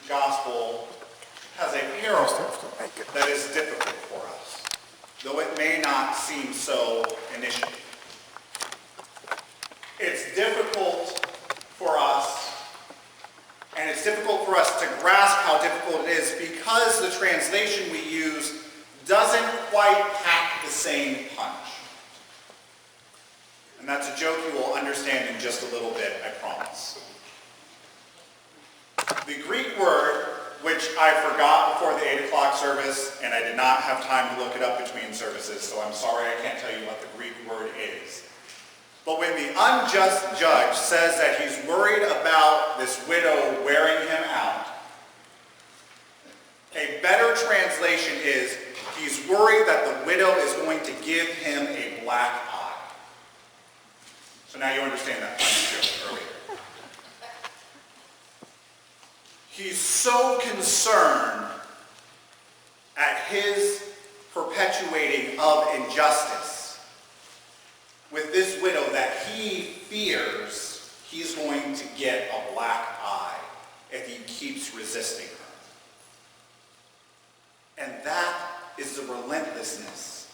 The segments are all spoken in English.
gospel has a parable that is difficult for us, though it may not seem so initially. It's difficult for us, and it's difficult for us to grasp how difficult it is because the translation we use doesn't quite pack the same punch. And that's a joke you will understand in just a little bit, I promise. The Greek word, which I forgot before the 8 o'clock service, and I did not have time to look it up between services, so I'm sorry I can't tell you what the Greek word is. But when the unjust judge says that he's worried about this widow wearing him out, a better translation is he's worried that the widow is going to give him a black eye. So now you understand that joke earlier. He's so concerned at his perpetuating of injustice with this widow that he fears he's going to get a black eye if he keeps resisting her. And that is the relentlessness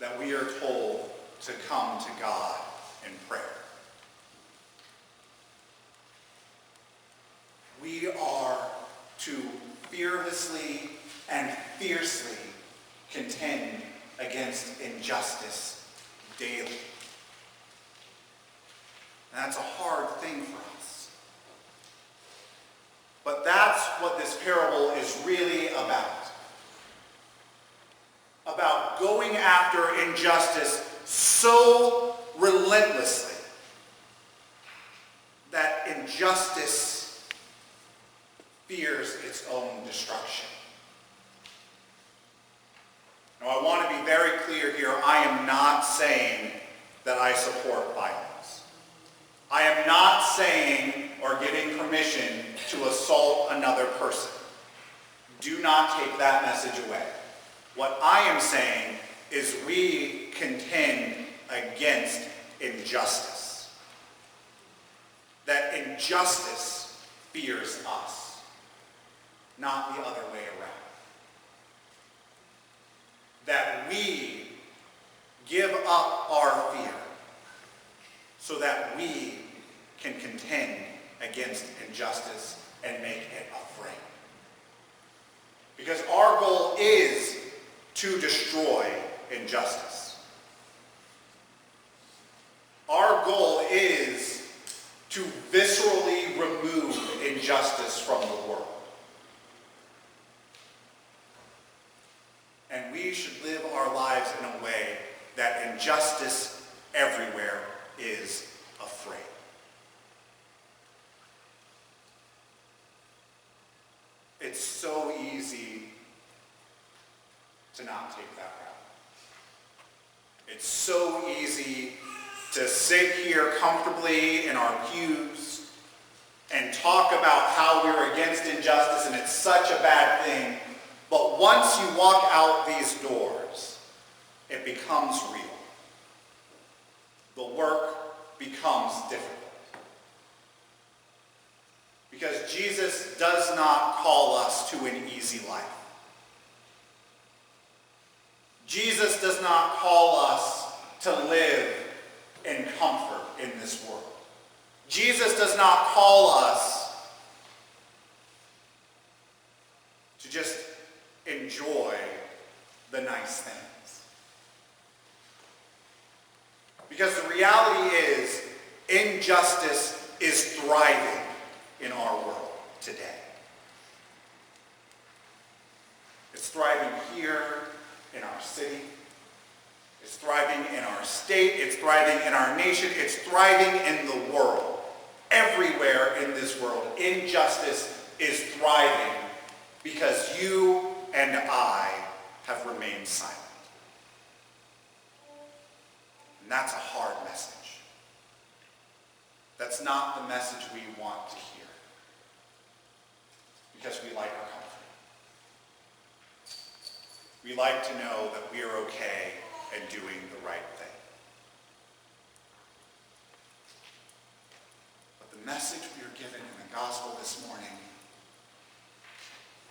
that we are told to come to God in prayer. We are to fearlessly and fiercely contend against injustice daily. And that's a hard thing for us. But that's what this parable is really about. About going after injustice so relentlessly that injustice fears its own destruction. Now, I want to be very clear here. I am not saying that I support violence. I am not saying or giving permission to assault another person. Do not take that message away. What I am saying is we contend against injustice. That injustice fears us, not the other way around. That we give up our fear so that we can contend against injustice and make it afraid. Because our goal is to destroy injustice. Our goal is to viscerally remove injustice from the world. And we should live our lives in a way that injustice everywhere is afraid. It's so easy to not take that route. It's so easy to sit here comfortably in our pews and talk about how we're against injustice and it's such a bad thing. But once you walk out these doors, it becomes real. The work becomes difficult. Because Jesus does not call us to an easy life. Jesus does not call us to live in comfort in this world. Jesus does not call us to just enjoy the nice things. Because the reality is, injustice is thriving in our world today. It's thriving here in our city. It's thriving in our state. It's thriving in our nation. It's thriving in the world. Everywhere in this world, injustice is thriving because you and I have remained silent. And that's a hard message. That's not the message we want to hear. Because we like our comfort. We like to know that we are okay and doing the right thing. But the message we are given in the gospel this morning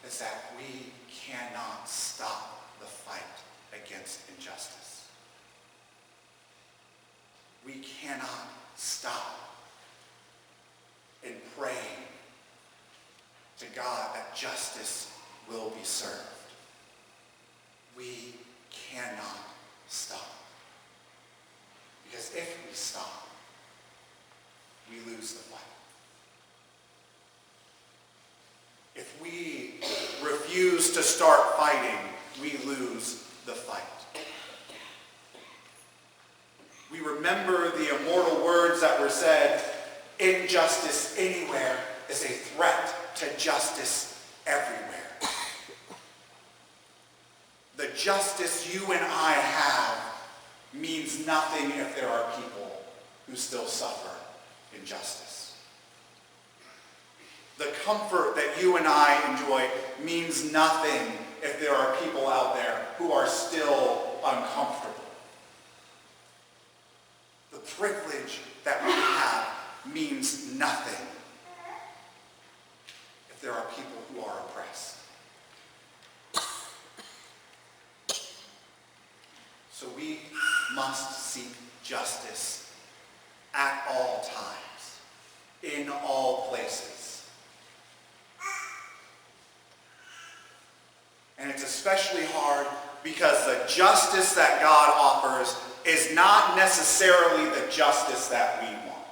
is that we cannot stop the fight against injustice. We cannot stop in praying to God that justice will be served. We cannot stop. Because if we stop, we lose the fight. If we refuse to start fighting, we lose the fight. We remember the immortal words that were said, injustice anywhere is a threat to justice everywhere. The justice you and I have means nothing if there are people who still suffer injustice. The comfort that you and I enjoy means nothing if there are people out there who are still uncomfortable. The privilege that we have means nothing if there are people who are oppressed. So we must seek justice at all times, in all places. And it's especially hard because the justice that God offers is not necessarily the justice that we want.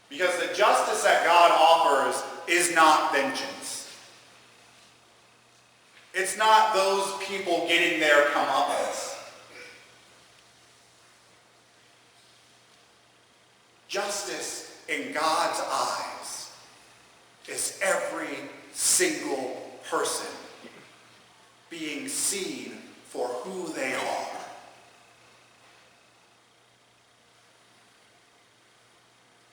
Because the justice that God offers is not vengeance. It's not those people getting their comeuppance. Justice in God's eyes is every single person being seen for who they are.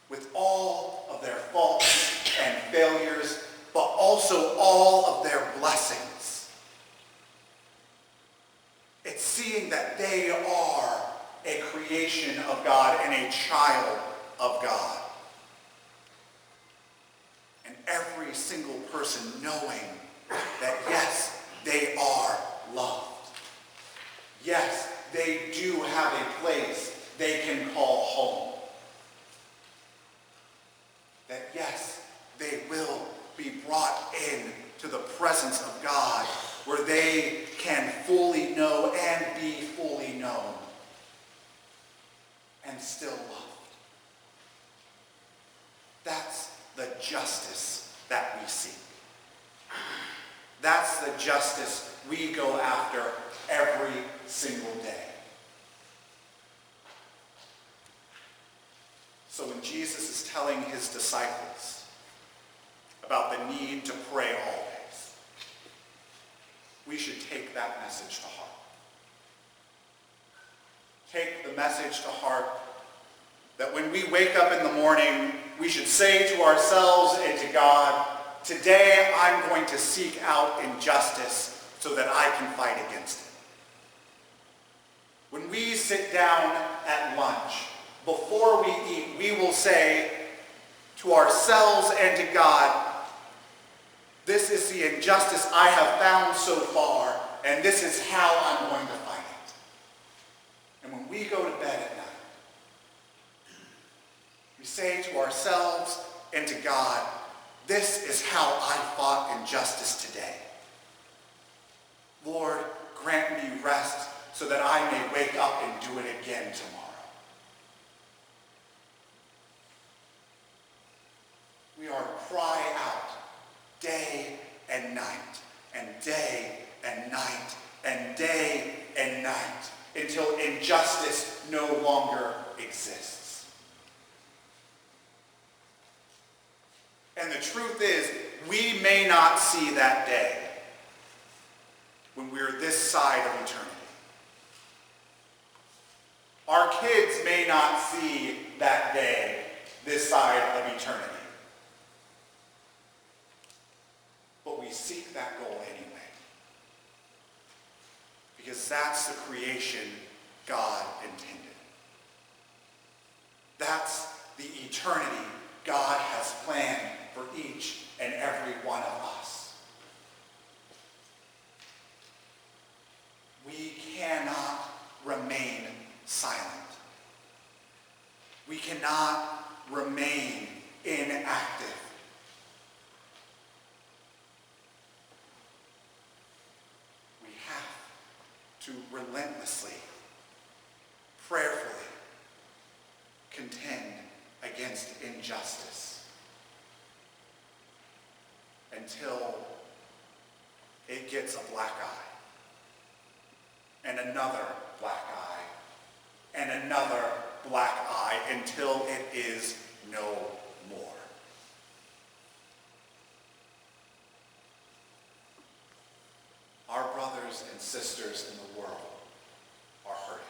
With all of their faults and failures, but also all of their blessings. It's seeing that they are a creation of God and a child of God. And every single person knowing that yes, they are loved. Yes, they do have a place they can call home. That yes, they will be brought in to the presence of God where they can fully know and be fully known and still loved. That's the justice that we seek. That's the justice we go after every single day. So when Jesus is telling his disciples about the need to pray always, we should take that message to heart. Take the message to heart that when we wake up in the morning, we should say to ourselves and to God, today I'm going to seek out injustice so that I can fight against it. When we sit down at lunch, before we eat, we will say to ourselves and to God, this is the injustice I have found so far, and this is how I'm going to fight it. And when we go to bed at night, we say to ourselves and to God, this is how I fought injustice today. Lord, grant me rest so that I may wake up and do it again tomorrow. We are to cry out day and night, and day and night, and day and night, until injustice no longer exists. And the truth is, we may not see that day when we're this side of eternity. Our kids may not see that day this side of eternity. But we seek that goal anyway. Because that's the creation God intended. That's the eternity God has planned for each and every one of us. We cannot remain silent. We cannot remain inactive. We have to relentlessly, prayerfully contend against injustice until it gets a black eye, and another black eye, and another black eye, until it is no more. Our brothers and sisters in the world are hurting.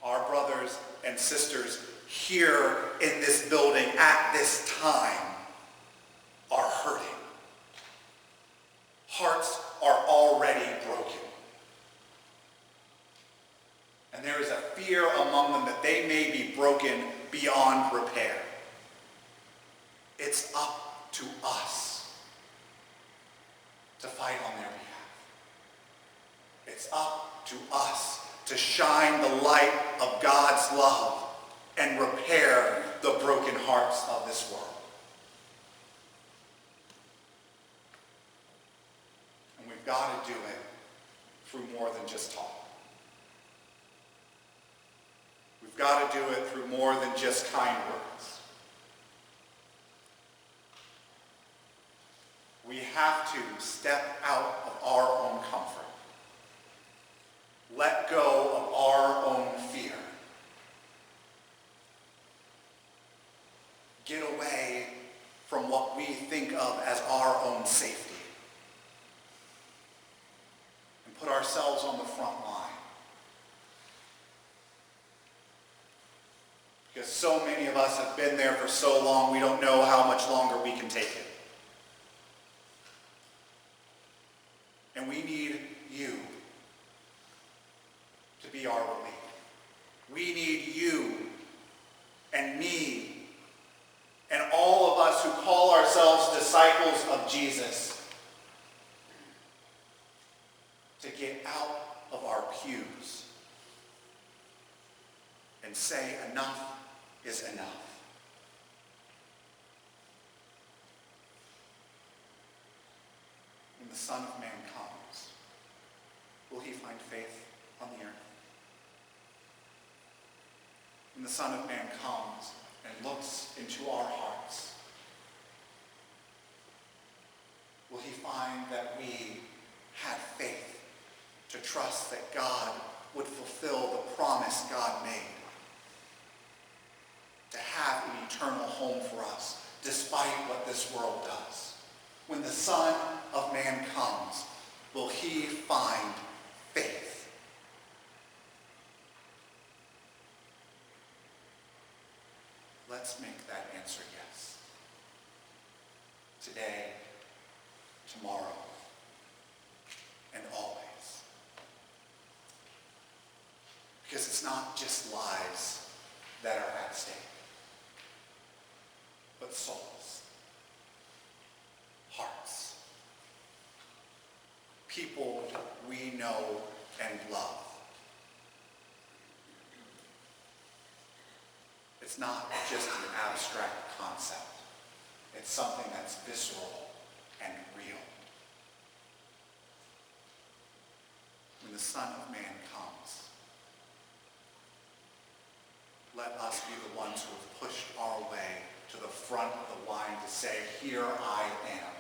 Our brothers and sisters here in this building at this time are hurting. Hearts are already broken. And there is a fear among them that they may be broken beyond repair. It's up to us to fight on their behalf. It's up to us to shine the light of God's love and repair the broken hearts of this world. And we've got to do it through more than just talk. We've got to do it through more than just kind words. We have to step out of our own comfort. Let go of our own fear. Get away from what we think of as our own safety. And put ourselves on the front line. Because so many of us have been there for so long, we don't know how much longer we can take it. And we need you to be our relief. We need you and me and all of us who call ourselves disciples of Jesus to get out of our pews and say enough is enough. When the Son of Man comes, will he find faith on the earth? When the Son of Man comes and looks into our hearts, will he find that we had faith to trust that God would fulfill the promise God made? To have an eternal home for us, despite what this world does. When the Son of Man comes, will he find faith? Let's make that answer yes. Today, tomorrow, and always. Because it's not just lives that are at stake, but souls, hearts, people we know and love. It's not just an abstract concept. It's something that's visceral and real. When the Son of Man comes, let us be the ones who have pushed our way to the front of the line to say, here I am.